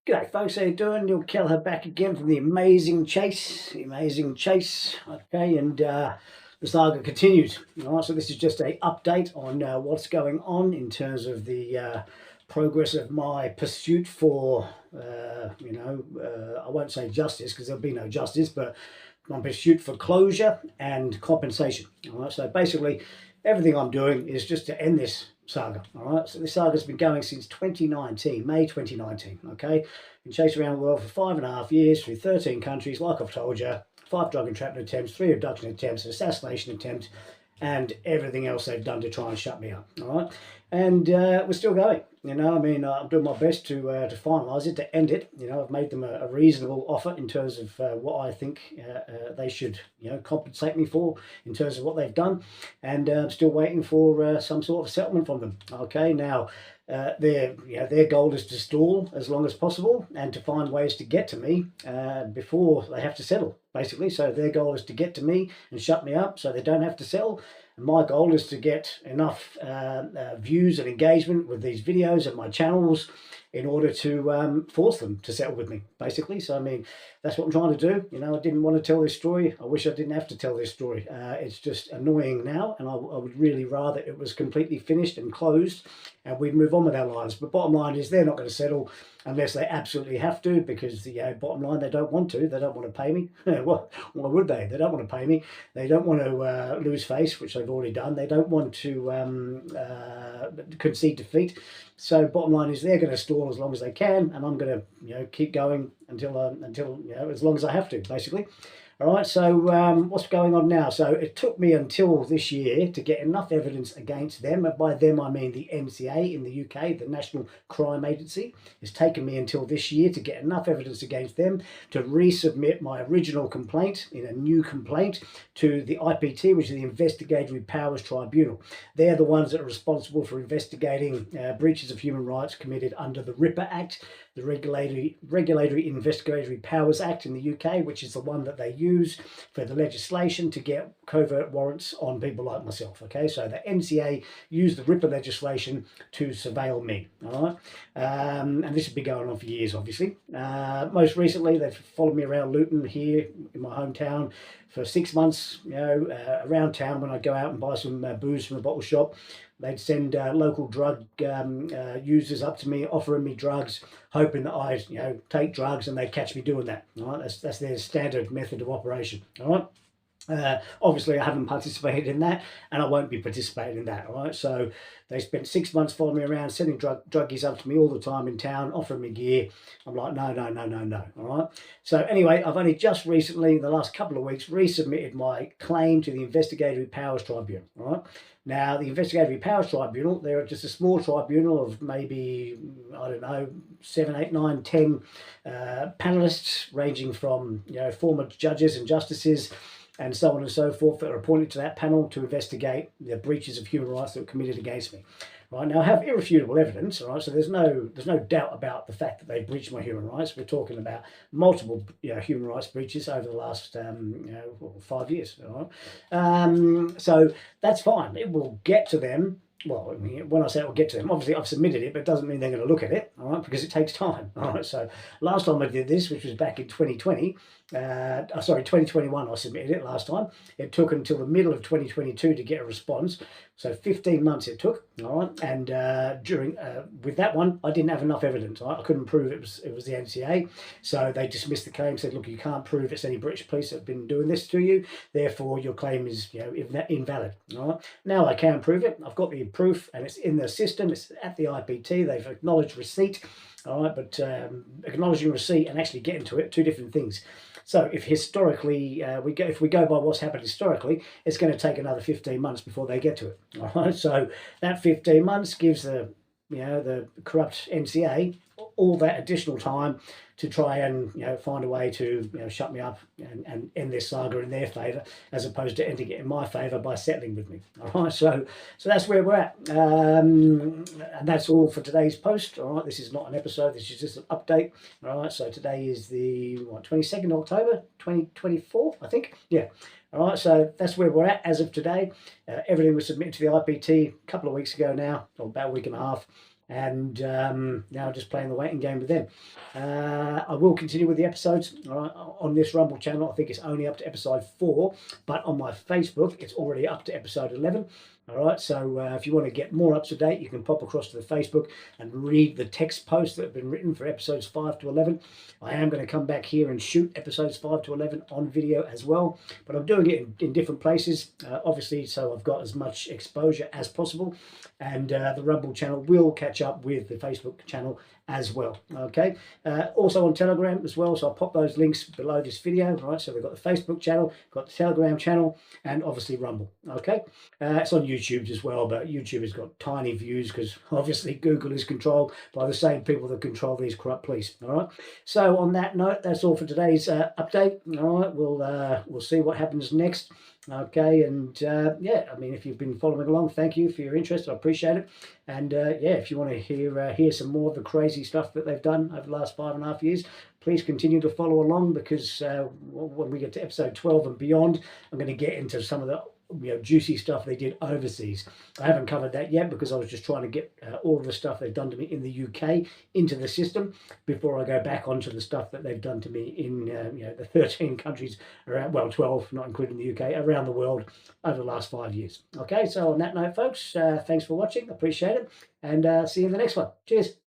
G'day folks, how you doing? Neil Kelliher back again from the amazing chase, okay, and the saga continues. All right, so this is just a update on what's going on in terms of the progress of my pursuit for, I won't say justice because there'll be no justice, but my pursuit for closure and compensation. All right, so basically everything I'm doing is just to end this saga. All right, so this saga's been going since 2019, May 2019. Okay, been chased around the world for 5.5 years through 13 countries, like I've told you. 5 drug entrapment attempts, 3 abduction attempts, an assassination attempt, and everything else they've done to try and shut me up. All right, and we're still going. I'm doing my best to finalise it, to end it. I've made them a reasonable offer in terms of what I think they should, compensate me for in terms of what they've done, and I'm still waiting for some sort of settlement from them. Okay, now their goal is to stall as long as possible and to find ways to get to me before they have to settle, basically. So their goal is to get to me and shut me up so they don't have to settle. And my goal is to get enough views and engagement with these videos and my channels in order to force them to settle with me, basically. So, that's what I'm trying to do. I didn't want to tell this story. I wish I didn't have to tell this story. It's just annoying now, and I would really rather it was completely finished and closed and we'd move on with our lives. But bottom line is they're not going to settle unless they absolutely have to, because the bottom line, they don't want to. They don't want to pay me. Well, why would they? They don't want to pay me. They don't want to lose face, which they've already done. They don't want to concede defeat. So bottom line is they're going to stall as long as they can, and I'm going to keep going until as long as I have to, basically. All right, so what's going on now? So it took me until this year to get enough evidence against them. And by them, I mean the NCA in the UK, the National Crime Agency. It's taken me until this year to get enough evidence against them to resubmit my original complaint in a new complaint to the IPT, which is the Investigatory Powers Tribunal. They're the ones that are responsible for investigating breaches of human rights committed under the RIPA Act, the Regulatory Investigatory Powers Act in the UK, which is the one that they use for the legislation to get covert warrants on people like myself. Okay, so the NCA used the RIPA legislation to surveil me. All right, and this has been going on for years, obviously. Most recently, they've followed me around Luton here in my hometown for 6 months, around town when I go out and buy some booze from a bottle shop. They'd send local drug users up to me, offering me drugs, hoping that I'd, take drugs, and they'd catch me doing that. All right, that's their standard method of operation. All right. Obviously, I haven't participated in that, and I won't be participating in that. All right, so they spent 6 months following me around, sending druggies up to me all the time in town, offering me gear. I'm like, no, no, no, no, no. All right. So anyway, I've only just recently, in the last couple of weeks, resubmitted my claim to the Investigatory Powers Tribunal. All right. Now, the Investigatory Powers Tribunal, they're just a small tribunal of maybe, I don't know, 7, 8, 9, 10 panelists, ranging from former judges and justices and so on and so forth, that are appointed to that panel to investigate the breaches of human rights that were committed against me. Right, now I have irrefutable evidence. All right, so there's no doubt about the fact that they breached my human rights. We're talking about multiple human rights breaches over the last 5 years. All right, so that's fine. It will get to them. Well, when I say it will get to them, obviously I've submitted it, but it doesn't mean they're going to look at it, all right, because it takes time. All right, so last time I did this, which was back in 2020, 2021, I submitted it last time. It took until the middle of 2022 to get a response, so 15 months it took. All right, and during with that one, I didn't have enough evidence. Right? I couldn't prove it was the NCA, so they dismissed the claim. Said, look, you can't prove it's any British police that have been doing this to you. Therefore, your claim is invalid. All right, now I can prove it. I've got the proof, and it's in the system. It's at the IPT. They've acknowledged receipt. All right, but acknowledging receipt and actually getting to it, two different things. So if historically if we go by what's happened historically, it's going to take another 15 months before they get to it. All right, so that 15 months gives the corrupt NCA all that additional time to try and find a way to shut me up and end this saga in their favour, as opposed to ending it in my favour by settling with me. All right, so that's where we're at, and that's all for today's post. All right, this is not an episode. This is just an update. All right, so today is the 22nd October 2024, I think. Yeah. All right, so that's where we're at as of today. Everything was submitted to the IPT a couple of weeks ago now, or about a week and a half. and now just playing the waiting game with them. I will continue with the episodes on this Rumble channel. I think it's only up to episode 4, but on my Facebook it's already up to episode 11. All right, so if you want to get more up to date, you can pop across to the Facebook and read the text posts that have been written for episodes 5 to 11. I am going to come back here and shoot episodes 5 to 11 on video as well, but I'm doing it in different places, obviously, so I've got as much exposure as possible, and the Rumble channel will catch up with the Facebook channel as well. Okay, also on Telegram as well, so I'll pop those links below this video. Right, so we've got the Facebook channel, got the Telegram channel, and obviously Rumble. Okay, it's on YouTube as well, but YouTube has got tiny views because obviously Google is controlled by the same people that control these corrupt police. All right, so on that note, that's all for today's update. All right, we'll see what happens next. Okay, and yeah, I mean, if you've been following along, thank you for your interest. I appreciate it. And yeah, if you want to hear some more of the crazy stuff that they've done over the last 5.5 years, please continue to follow along, because when we get to episode 12 and beyond, I'm going to get into some of the juicy stuff they did overseas. I haven't covered that yet because I was just trying to get all of the stuff they've done to me in the UK into the system before I go back onto the stuff that they've done to me in the 13 countries around, well, 12, not including the UK, around the world over the last 5 years. Okay, so on that note, folks, thanks for watching. Appreciate it, and see you in the next one. Cheers.